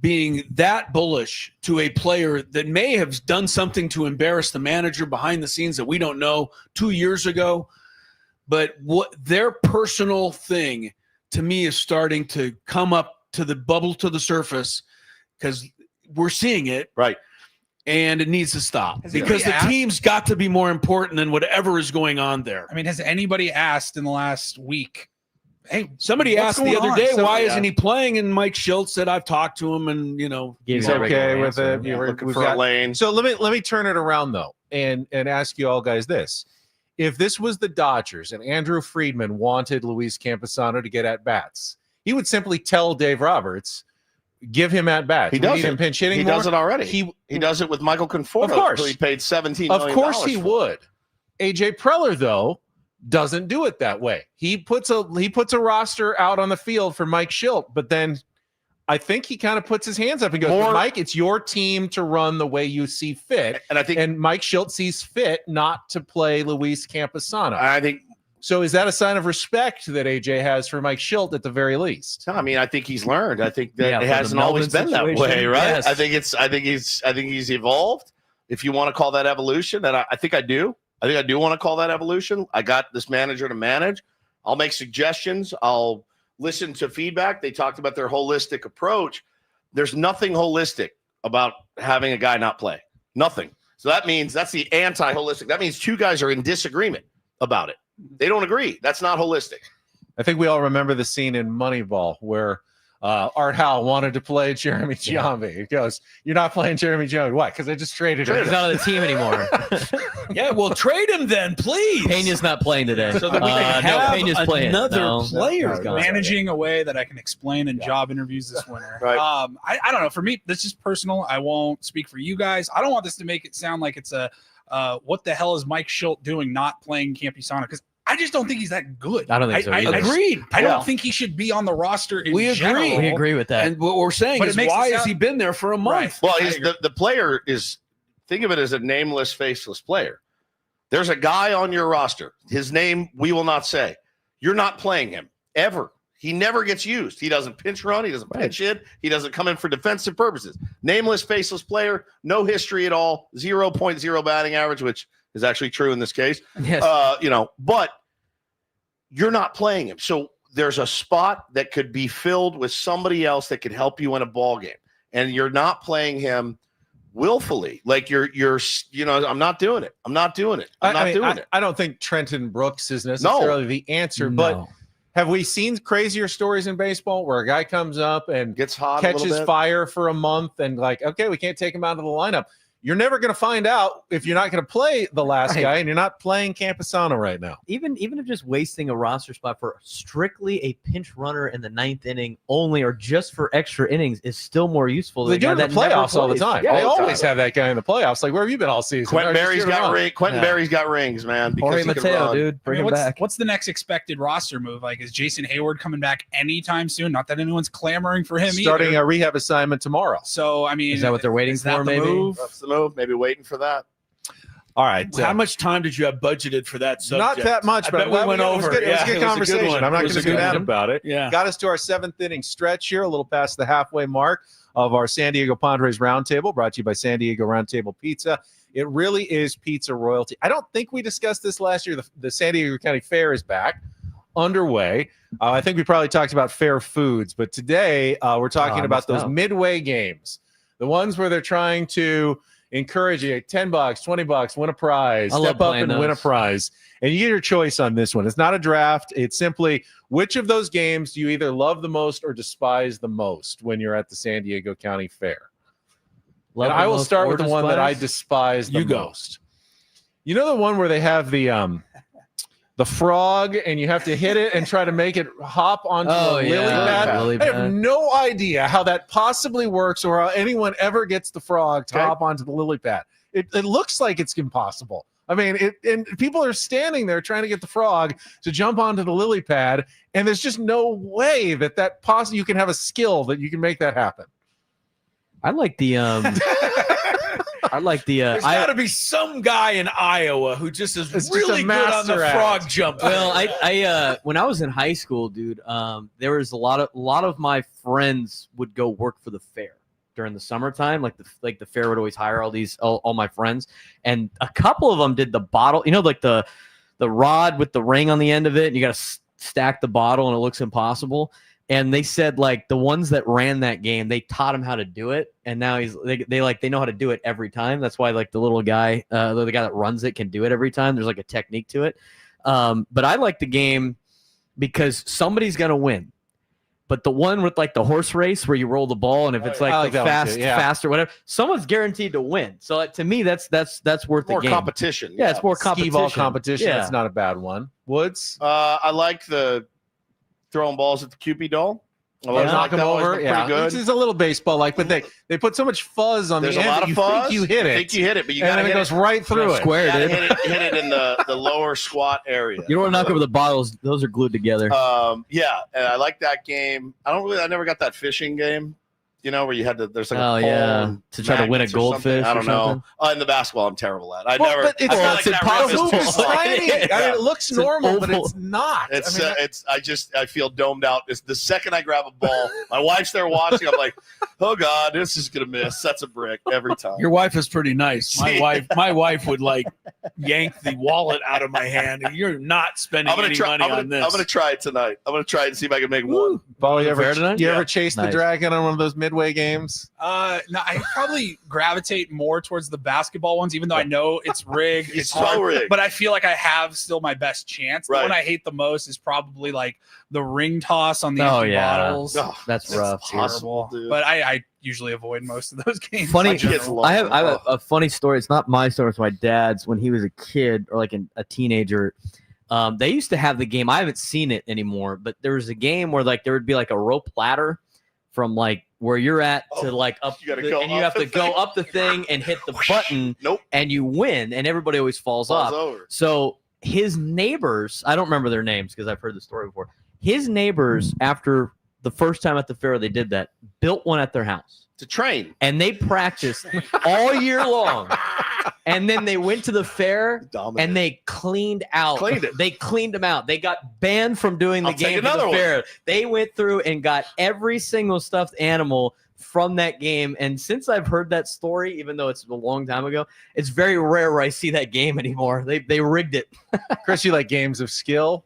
being that bullish to a player that may have done something to embarrass the manager behind the scenes that we don't know 2 years ago. But what their personal thing to me is starting to come up to the bubble to the surface, because we're seeing it. Right. And it needs to stop because the team's got to be more important than whatever is going on there. I mean, has anybody asked in the last week, hey, somebody asked the other day, why isn't he playing? And Mike Schultz said, I've talked to him and, he's okay with it. Yeah, looking for a lane. So let me turn it around, though, and ask you all guys this. If this was the Dodgers and Andrew Friedman wanted Luis Campusano to get at-bats, he would simply tell Dave Roberts, give him at-bats. He does him pinch hitting He more. does it already. He does it with Michael Conforto. Of course. Who he paid $17 million. Of course he would. AJ Preller, though, doesn't do it that way. He puts a roster out on the field for Mike Schilt, but then I think he kind of puts his hands up and goes, Mike, it's your team to run the way you see fit. And Mike Schilt sees fit not to play Luis Campusano. I think so. Is that a sign of respect that AJ has for Mike Schilt at the very least? I mean, I think he's learned. I think that it hasn't always been that way, right? Yes. I think he's evolved. If you want to call that evolution, and I think I do. I think I do want to call that evolution. I got this manager to manage. I'll make suggestions. I'll listen to feedback. They talked about their holistic approach. There's nothing holistic about having a guy not play. Nothing. So that means that's the anti-holistic. That means two guys are in disagreement about it. They don't agree. That's not holistic. I think we all remember the scene in Moneyball where Art Howe wanted to play Jeremy Giambi. He goes, "You're not playing Jeremy Giambi. Why? Because I just traded him. He's not on the team anymore." Yeah, well, trade him then, please. Pena's not playing today. So that we can have Pena's playing. another player. Managing a way that I can explain in job interviews this winter. Right. I don't know. For me, this is personal. I won't speak for you guys. I don't want this to make it sound like it's a what the hell is Mike Schilt doing not playing Campusano? Because I just don't think he's that good. I don't think so either. Agreed. I don't think he should be on the roster in We agree. general. We agree with that. And what we're saying is, why has he been there for a month? Well, the player is, think of it as a nameless, faceless player. There's a guy on your roster. His name we will not say. You're not playing him ever. He never gets used. He doesn't pinch run. He doesn't pinch hit. He doesn't come in for defensive purposes. Nameless, faceless player. No history at all. 0.0 batting average, which is actually true in this case. Yes. But you're not playing him. So there's a spot that could be filled with somebody else that could help you win a ball game, and you're not playing him willfully. Like you're I'm not doing it. I'm not doing it. I don't think Trenton Brooks is necessarily the answer, but have we seen crazier stories in baseball where a guy comes up and gets hot, catches fire for a month, and like, okay, we can't take him out of the lineup? You're never going to find out if you're not going to play the last guy, and you're not playing Campusano right now. Even if just wasting a roster spot for strictly a pinch runner in the 9th inning only, or just for extra innings, is still more useful. They do it in the playoffs all the time. Yeah, they always have that guy in the playoffs. Like, where have you been all season? Quentin Berry's got rings, man. Jorge Mateo, dude, bring him back. What's the next expected roster move? Like, is Jason Hayward coming back anytime soon? Not that anyone's clamoring for him. Starting either. A rehab assignment tomorrow. So, I mean, is that what they're waiting for? Maybe that's the move. Maybe waiting for that. All right. How much time did you have budgeted for that subject? Not that much, but we went over. It was a good conversation. I'm not going to be mad about it. Yeah. Got us to our 7th inning stretch here, a little past the halfway mark of our San Diego Padres Roundtable, brought to you by San Diego Roundtable Pizza. It really is pizza royalty. I don't think we discussed this last year. The San Diego County Fair is back, underway. I think we probably talked about fair foods, but today we're talking about those Midway games, the ones where they're trying to encourage you, $10, $20, win a prize, step up and win a prize. And you get your choice on this one. It's not a draft. It's simply which of those games do you either love the most or despise the most when you're at the San Diego County Fair? And I will start with the one that I despise the most. You know the one where they have the frog and you have to hit it and try to make it hop onto a lily pad? I have no idea how that possibly works or how anyone ever gets the frog to hop onto the lily pad. It looks like it's impossible. I mean, and people are standing there trying to get the frog to jump onto the lily pad, and there's just no way that possibly you can have a skill that you can make that happen. I like the There's got to be some guy in Iowa who just is really good on the frog jump. Well, I when I was in high school, dude, there was a lot of my friends would go work for the fair during the summertime. Like the fair would always hire all my friends, and a couple of them did the bottle. You know, like the rod with the ring on the end of it, and you got to stack the bottle, and it looks impossible. And they said, like, the ones that ran that game, they taught him how to do it, and now they know how to do it every time. That's why, like, the little guy, the guy that runs it can do it every time. There's like a technique to it. But I like the game because somebody's gonna win. But the one with like the horse race where you roll the ball, and if it's like fast or whatever, someone's guaranteed to win. So to me, that's worth more the game. Competition. Yeah, it's more competition. Skee ball competition. Yeah. That's not a bad one. Woods. I like the throwing balls at the Cupid doll. Knock them over. Pretty good. Which is a little baseball-like, but they put so much fuzz on There's the a end lot that of you fuzz. think you hit it, but you got to hit it. Goes right through it. Square, dude. Hit it in the lower squat area. You don't want to knock over the bottles; those are glued together. Yeah, and I like that game. I never got that fishing game. You know, where you had there's like a pole to try to win a goldfish. I don't know. In the basketball, I'm terrible at. It's impossible. It's tiny. I mean, it looks normal, but it's not. I feel domed out. It's the second I grab a ball, my wife's there watching. I'm like, oh God, this is gonna miss. That's a brick every time. Your wife is pretty nice. My wife would like yank the wallet out of my hand, and you're not spending money on this. I'm gonna try it tonight. I'm gonna try it and see if I can make one. Paul, you ever chase the dragon on one of those Midway games? No, I probably gravitate more towards the basketball ones, even though I know it's rigged. It's so rigged. But I feel like I have still my best chance. The one I hate the most is probably like the ring toss on the empty bottles. Oh, that's rough. Horrible. Dude. But I usually avoid most of those games. Funny, I have a funny story. It's not my story. It's my dad's. When he was a kid or like a teenager, they used to have the game. I haven't seen it anymore, but there was a game where like there would be like a rope ladder from like where you're at to like up, and you have to go up the thing and hit the button, and you win, and everybody always falls off. Over. So his neighbors, I don't remember their names because I've heard the story before. His neighbors, after the first time at the fair they did that, built one at their house to train, and they practiced all year long. And then they went to the fair and they cleaned it. They cleaned them out. They got banned from doing the game at the fair. They went through and got every single stuffed animal from that game. And since I've heard that story, even though it's a long time ago, it's very rare where I see that game anymore. They rigged it. Chris, you like games of skill?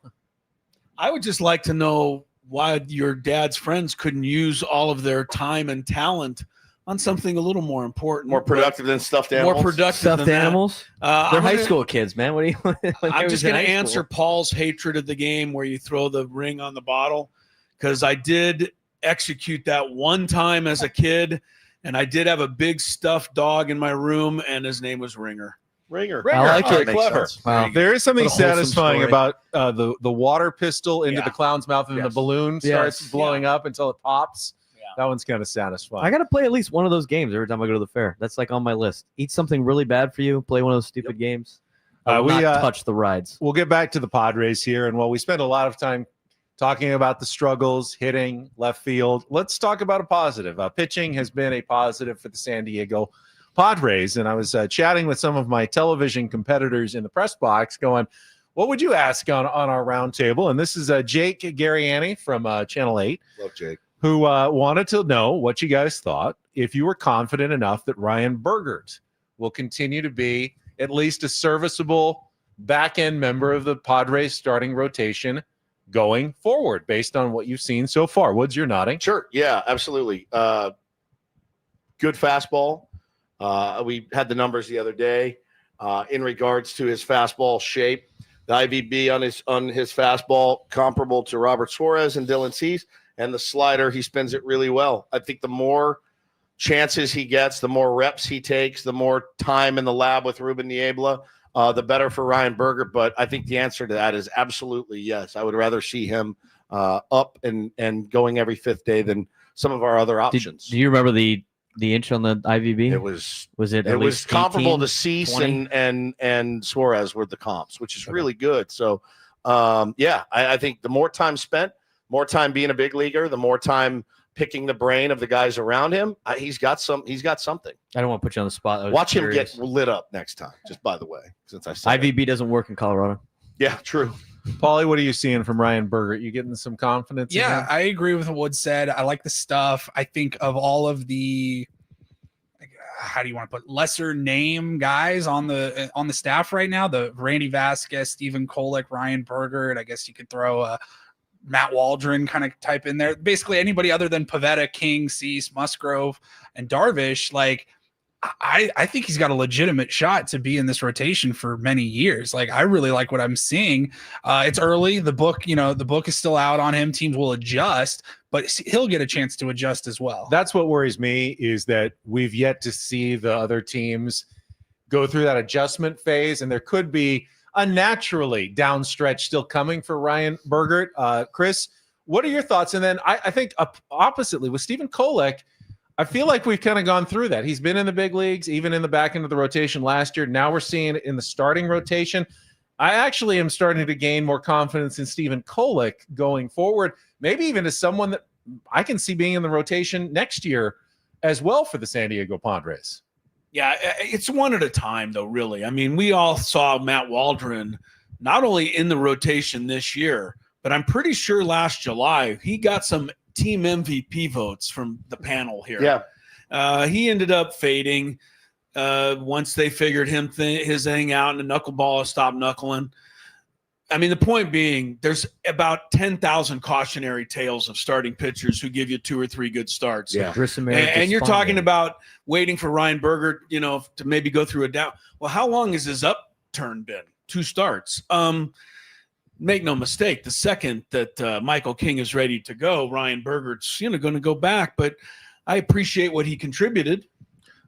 I would just like to know why your dad's friends couldn't use all of their time and talent on something a little more important, More productive than stuffed animals. more productive Stuffed than animals. That. They're high school kids, man. What do you? I'm just going to answer Paul's hatred of the game where you throw the ring on the bottle, because I did execute that one time as a kid, and I did have a big stuffed dog in my room, and his name was Ringer. Ringer. I like Oh, it. that makes Clever. sense. Wow. There is something What a wholesome satisfying story. about the water pistol into Yeah. the clown's mouth, and then Yes. the balloon starts Yes. blowing up until it pops. Yeah. That one's kind of satisfying. I got to play at least one of those games every time I go to the fair. That's like on my list. Eat something really bad for you. Play one of those stupid games. I will we, not touch the rides. We'll get back to the Padres here, and while we spend a lot of time talking about the struggles, hitting, left field, let's talk about a positive. Pitching has been a positive for the San Diego Padres, and I was chatting with some of my television competitors in the press box going, what would you ask on our roundtable? And this is Jake Garriani from Channel 8. Love Jake. Who wanted to know what you guys thought, if you were confident enough that Ryan Burgert will continue to be at least a serviceable back-end member of the Padres starting rotation going forward, based on what you've seen so far. Woods, you're nodding. Sure. Yeah, absolutely. Good fastball. We had the numbers the other day in regards to his fastball shape. The IVB on his fastball comparable to Robert Suarez and Dylan Cease, and the slider, he spins it really well. I think the more chances he gets, the more reps he takes, the more time in the lab with Ruben Niebla, the better for Ryan Burgert. But I think the answer to that is absolutely yes. I would rather see him up and going every fifth day than some of our other options. Do you remember the inch on the IVB? It was it? it was comparable to 18, Cease 20? and Suarez were the comps, which is really good. So I think the more time spent, more time being a big leaguer, the more time picking the brain of the guys around him, he's got something. I don't want to put you on the spot. I was Watch curious. him get lit up next time. Just by the way, since I said IVB doesn't work in Colorado. Yeah, true. Paulie, what are you seeing from Ryan Burgert? You getting some confidence? in Yeah, him? I agree with what Wood said. I like the stuff. I think of all of the, how do you want to put, lesser name guys on the staff right now, the Randy Vasquez, Stephen Kolek, Ryan Burgert. I guess you could throw a Matt Waldron kind of type in there. Basically anybody other than Pivetta, King, Cease, Musgrove, and Darvish. Like, I think he's got a legitimate shot to be in this rotation for many years. Like, I really like what I'm seeing. It's early. The book is still out on him. Teams will adjust, but he'll get a chance to adjust as well. That's what worries me, is that we've yet to see the other teams go through that adjustment phase, and there could be a naturally down stretch still coming for Ryan Burgert. Chris, what are your thoughts? And then I think oppositely with Stephen Kolek, I feel like we've kind of gone through that. He's been in the big leagues, even in the back end of the rotation last year. Now we're seeing it in the starting rotation. I actually am starting to gain more confidence in Stephen Kolek going forward, maybe even as someone that I can see being in the rotation next year as well for the San Diego Padres. Yeah, it's one at a time, though, really. I mean, we all saw Matt Waldron not only in the rotation this year, but I'm pretty sure last July he got some team MVP votes from the panel here. Yeah. He ended up fading once they figured his thing out and the knuckleball stopped knuckling. I mean, the point being, there's about 10,000 cautionary tales of starting pitchers who give you 2 or 3 good starts. Yeah. And you're talking about waiting for Ryan Burgert, to maybe go through a down. Well, how long has his upturn been? 2 starts. Make no mistake, the second that Michael King is ready to go, Ryan Burgert's going to go back. But I appreciate what he contributed.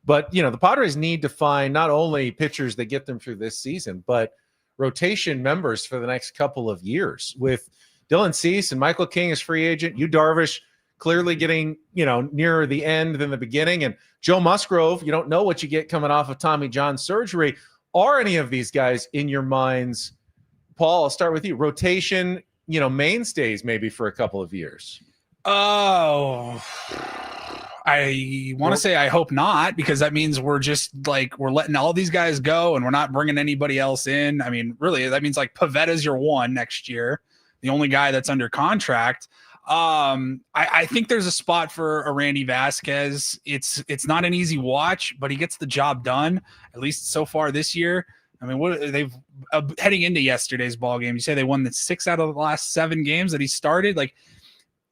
But, the Padres need to find not only pitchers that get them through this season, but rotation members for the next couple of years. With Dylan Cease and Michael King as free agent, Yu Darvish clearly getting, nearer the end than the beginning, and Joe Musgrove, you don't know what you get coming off of Tommy John surgery. Are any of these guys in your minds, Paul, I'll start with you, rotation, mainstays maybe for a couple of years? Oh, I want to say I hope not, because that means we're letting all these guys go and we're not bringing anybody else in. I mean, really, that means like Pavetta's your one next year, the only guy that's under contract. I think there's a spot for a Randy Vasquez. It's not an easy watch, but he gets the job done, at least so far this year. I mean, what they've heading into yesterday's ball game. You say they won the 6 out of the last 7 games that he started. Like,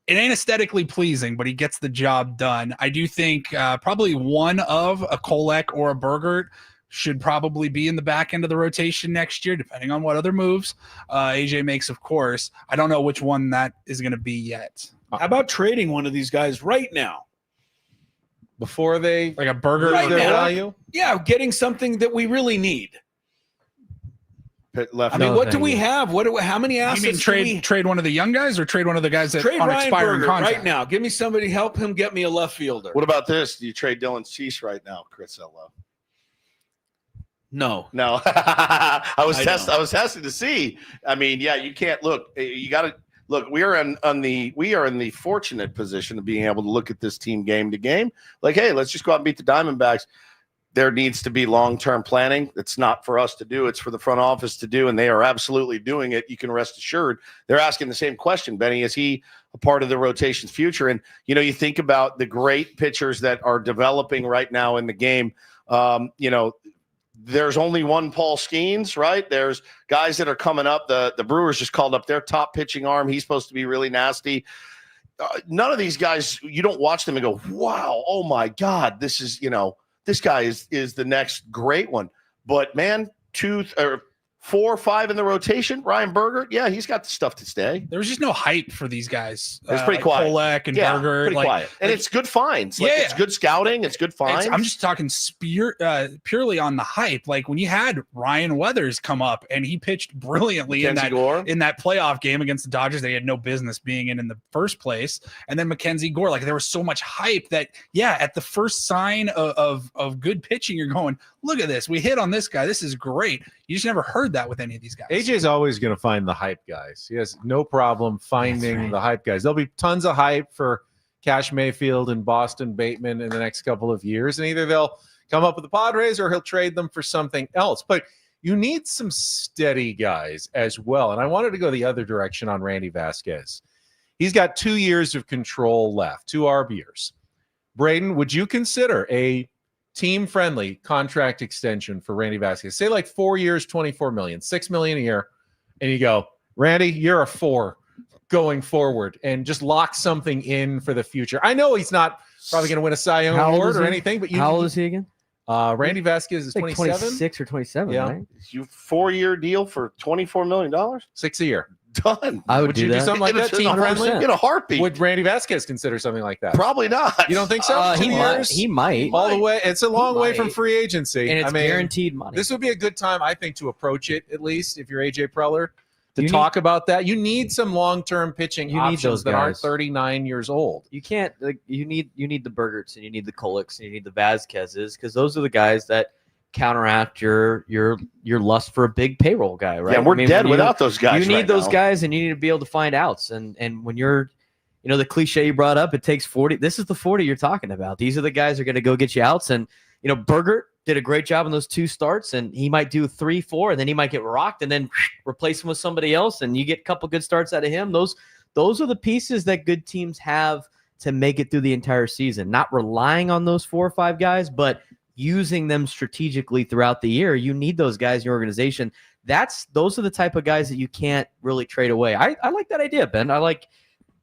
it ain't aesthetically pleasing, but he gets the job done. I do think probably one of a Kolek or a Burgert should probably be in the back end of the rotation next year, depending on what other moves AJ makes, of course. I don't know which one that is going to be yet. How about trading one of these guys right now? Before they Like a Burgert Right their now. value? Yeah, getting something that we really need. Left. I mean, No, what do thank we you. have? How many You assets mean do we trade one of the young guys or trade one of the guys that trade on Ryan expiring Burger contract? right now? Give me somebody, help him get me a left fielder. What about this? Do you trade Dylan Cease right now, Chris Ello? No. No, I was don't. I was testing to see. I mean, yeah, you can't look. You got to look. We are in the fortunate position of being able to look at this team game to game. Like, hey, let's just go out and beat the Diamondbacks. There needs to be long-term planning. It's not for us to do. It's for the front office to do, and they are absolutely doing it. You can rest assured. They're asking the same question, Benny. Is he a part of the rotation's future? And, you know, you think about the great pitchers that are developing right now in the game. You know, there's only one Paul Skeens, right? There's guys that are coming up. The Brewers just called up their top pitching arm. He's supposed to be really nasty. None of these guys, you don't watch them and go, wow, oh, my God, this is, you know, this guy is the next great one. But, man, 2 or 4 or 5 in the rotation, Ryan Burger, yeah, he's got the stuff to stay. There was just no hype for these guys. It's pretty quiet. Kolek and Yeah, Burger. pretty Like, quiet. And it's good finds. Like, Yeah. it's good scouting. It's good finds. I'm just talking purely on the hype. Like when you had Ryan Weathers come up and he pitched brilliantly Mackenzie Gore. in that playoff game against the Dodgers, they had no business being in the first place. And then Mackenzie Gore, like there was so much hype that, yeah, at the first sign of good pitching, you're going, look at this. We hit on this guy. This is great. You just never heard that with any of these guys. AJ's always going to find the hype guys. He has no problem finding the hype guys. There'll be tons of hype for Cash Mayfield and Boston Bateman in the next couple of years, and either they'll come up with the Padres or he'll trade them for something else. But you need some steady guys as well. And I wanted to go the other direction on Randy Vasquez. He's got 2 years of control left, 2 ARB years. Braden, would you consider a team-friendly contract extension for Randy Vasquez? Say like 4 years, $24 million, $6 million a year, and you go, Randy, you're a 4 going forward, and just lock something in for the future. I know he's not probably going to win a Cy Young How old award is or he? anything, but How old is he again? Randy Vasquez is Like 27, 26 or 27, Yeah. right? You 4-year deal for $24 million? $6 a year. Done. I would Would do you do that. something like that, In a team friendly? In a heartbeat. Would Randy Vasquez consider something like that? Probably not. You don't think so? 2 He years? might. All the way. It's a long way from might. free agency. And it's I mean, guaranteed money. this would be a good time, I think, to approach it, at least if you're AJ Preller, to You talk about that. You need some long-term pitching You need options those that aren't guys. 39 years old. You can't like you need the Burgerts and you need the Koleks and you need the Vasquezes because those are the guys that counteract your lust for a big payroll guy, right? Yeah, we're I mean, dead when without those guys. You need right those now. guys, and you need to be able to find outs. And when you're, the cliche you brought up, it takes 40. This is the 40 you're talking about. These are the guys who are going to go get you outs. And Burgert did a great job in those 2 starts, and he might do 3, 4, and then he might get rocked, and then replace him with somebody else, and you get a couple good starts out of him. Those are the pieces that good teams have to make it through the entire season. Not relying on those 4 or 5 guys, but using them strategically throughout the year. You need those guys in your organization. Those are the type of guys that you can't really trade away. I like that idea, Ben. I like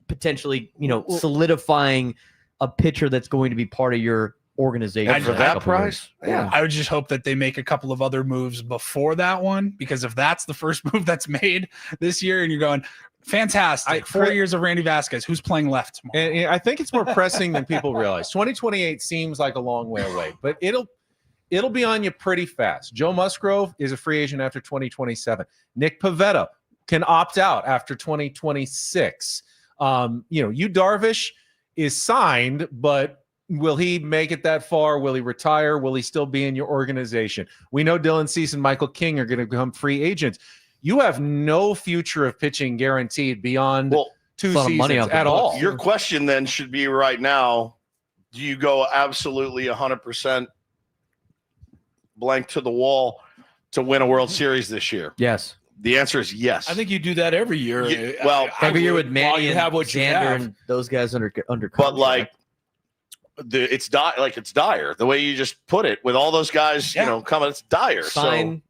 potentially, solidifying a pitcher that's going to be part of your organization. And for a that couple of price? years. Yeah. I would just hope that they make a couple of other moves before that one, because if that's the first move that's made this year and you're going, fantastic, 4 years of Randy Vasquez, who's playing left tomorrow? And I think it's more pressing than people realize. 2028 seems like a long way away, but it'll be on you pretty fast. Joe Musgrove is a free agent after 2027. Nick Pivetta can opt out after 2026. Yu Darvish is signed, but will he make it that far? Will he retire? Will he still be in your organization? We know Dylan Cease and Michael King are going to become free agents. You have no future of pitching guaranteed beyond 2 lot of money seasons off the at books. all. Your question then should be right now, do you go absolutely 100% blank to the wall to win a World Series this year? Yes. The answer is yes. I think you do that every year. Yeah, well, Every year with while Manny you and have what you Xander have. and those guys under but contract. like it's dire. The way you just put it, with all those guys, Yeah. coming, it's dire. sign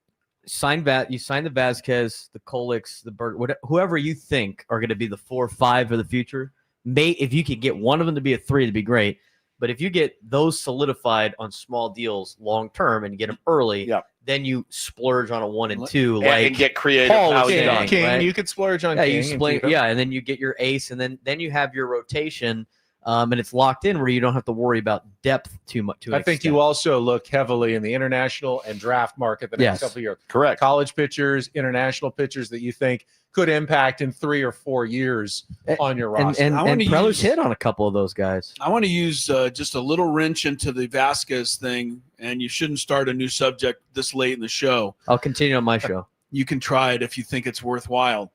sign the Vasquez, the Kolix, the Berg, whoever you think are going to be the 4 or 5 of the future. If you could get one of them to be a 3, it'd be great. But if you get those solidified on small deals long term and get them early, then you splurge on a 1 and 2, and get creative. Paul was King, saying, King, right? you could splurge on Yeah, King. and then you get your ace, and then you have your rotation. And it's locked in where you don't have to worry about depth too much. I think you also look heavily in the international and draft market the next couple of years. Correct. College pitchers, international pitchers that you think could impact in 3 or 4 years on your roster. And Preller's hit on a couple of those guys. I want to use just a little wrench into the Vasquez thing, and you shouldn't start a new subject this late in the show. I'll continue on my show. You can try it if you think it's worthwhile.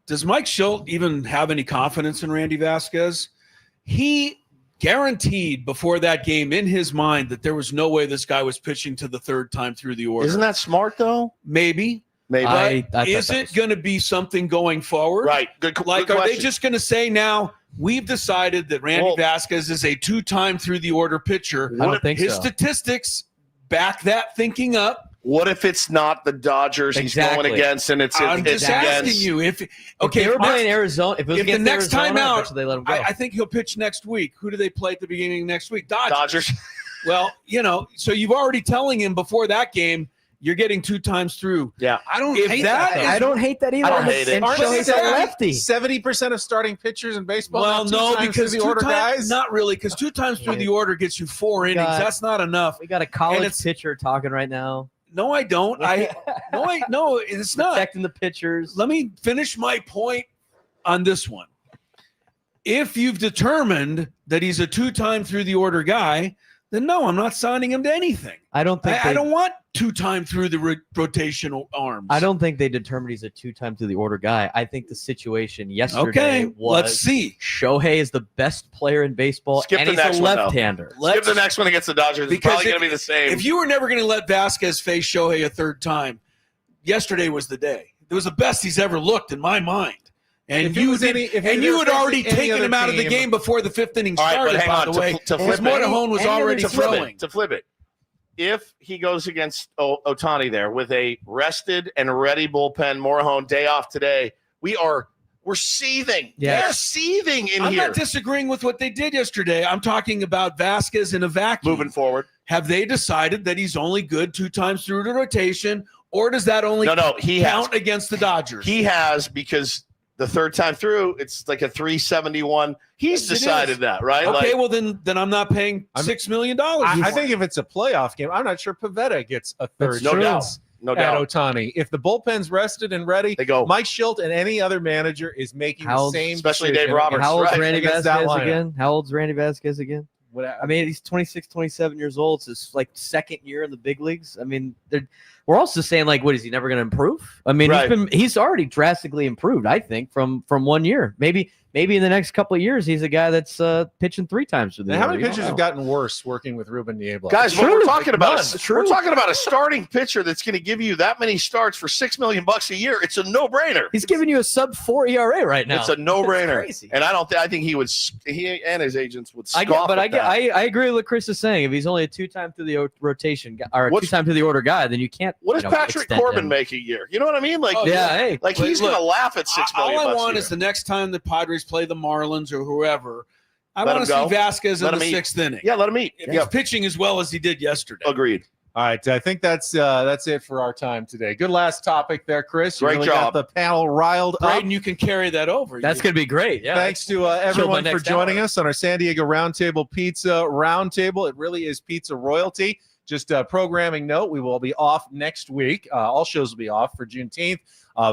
Does Mike Schilt even have any confidence in Randy Vasquez? He guaranteed before that game in his mind that there was no way this guy was pitching to the 3rd time through the order. Isn't that smart, though? Maybe. I Is it going to be something going forward? Right. Good Are they question. just going to say now, we've decided that Randy Vasquez is a 2-time through the order pitcher? I don't think his so. statistics back that thinking up. What if it's not the Dodgers he's going against, and I'm just asking you if they were playing Arizona, if the next time out, they let him go. I think he'll pitch next week. Who do they play at the beginning of next week? Dodgers. Dodgers. Well, so you've already telling him before that game you're getting 2 times through. Yeah, I don't If hate that that. is- I don't hate that either. I don't hate it. And Aren't Shohei's they a lefty. 70% of starting pitchers in baseball? Well, not no, 2 times because through the order guys. not really, because 2 times through the order gets you 4 innings. That's not enough. We got a And college it's- pitcher talking right now. No, I don't. No, it's not. Protecting the pitchers. Let me finish my point on this one. If you've determined that he's a 2-time through the order guy, then no, I'm not signing him to anything. I don't think I don't want 2-time through the rotational arms. I don't think they determined he's a 2-time through the order guy. I think the situation yesterday was let's see. Shohei is the best player in baseball, Skip and the he's next a one, though. left-hander. Skip the next one against the Dodgers. It's Because probably going to be the same. If you were never going to let Vasquez face Shohei a 3rd time, yesterday was the day. It was the best he's ever looked in my mind. And If it you was did, any- if and it you was had already facing any taken other him out of the team- game before the 5th inning All right, but started, hang by on, the way. to flip Because it. Motorhone was Any other already team- throwing. To flip it, if he goes against Ohtani there with a rested and ready bullpen, Moorhone day off today, we're seething. Yes. They're seething in I'm here. not disagreeing with what they did yesterday. I'm talking about Vasquez in a vacuum. Moving forward. Have they decided that he's only good 2 times through the rotation, or does that only He has. count against the Dodgers? He has, because the 3rd time through, it's like a 371. He's Yes, it decided is. that, right? Okay, Like, well then I'm not paying $6 million. I think if it's a playoff game, I'm not sure Pivetta gets a 3rd no doubt. chance No at doubt. Ohtani. If the bullpen's rested and ready, They go. Mike Schilt and any other manager is making How- the same especially decision Dave Roberts. How old's Right, Randy against that Vasquez lineup. again? How old's Randy Vasquez again? I mean, he's 26, 27 years old. It's his 2nd year in the big leagues. I mean, we're also saying what is he never going to improve? I mean, Right. he's already drastically improved. I think from 1 year. Maybe in the next couple of years, he's a guy that's pitching 3 times. And how many pitchers have gotten worse working with Ruben Niebla? Guys, what we're talking about is True. we're talking about a starting pitcher that's going to give you that many starts for $6 million a year. It's a no-brainer. He's giving you a sub-4 ERA right now. It's a no-brainer. crazy. And I think he and his agents would I scoff get, but at that. I agree with what Chris is saying. If he's only a 2-time through the rotation or a What's- 2-time through the order guy, then you can't. What does Patrick extend Corbin him. make a year? You know what I mean? Like, Yeah, hey, like he's Look, going to laugh at $6 million. All I bucks a want year. is the next time the Padres play the Marlins or whoever, I Let want to him see go. Vasquez Let in the him eat. 6th inning. Yeah, let him eat. If Yeah, he's pitching as well as he did yesterday. agreed. All right, I think that's it for our time today. Good last topic there, Chris. You Great really job. got the panel riled up. Braden, you can carry that over. That's going to be great. Yeah. Thanks to everyone for next joining hour. us on our San Diego Roundtable Pizza Roundtable. It really is pizza royalty. Just a programming note, we will be off next week. All shows will be off for Juneteenth.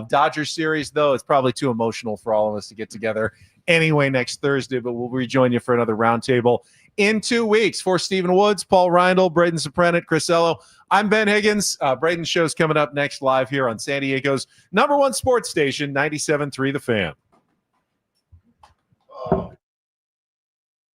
Dodgers series, though, it's probably too emotional for all of us to get together anyway next Thursday, but we'll rejoin you for another Roundtable in 2 weeks. For Stephen Woods, Paul Reindl, Braden Sopranet, Chris Ello, I'm Ben Higgins. Braden's show's coming up next live here on San Diego's #1 sports station, 97.3 The Fan.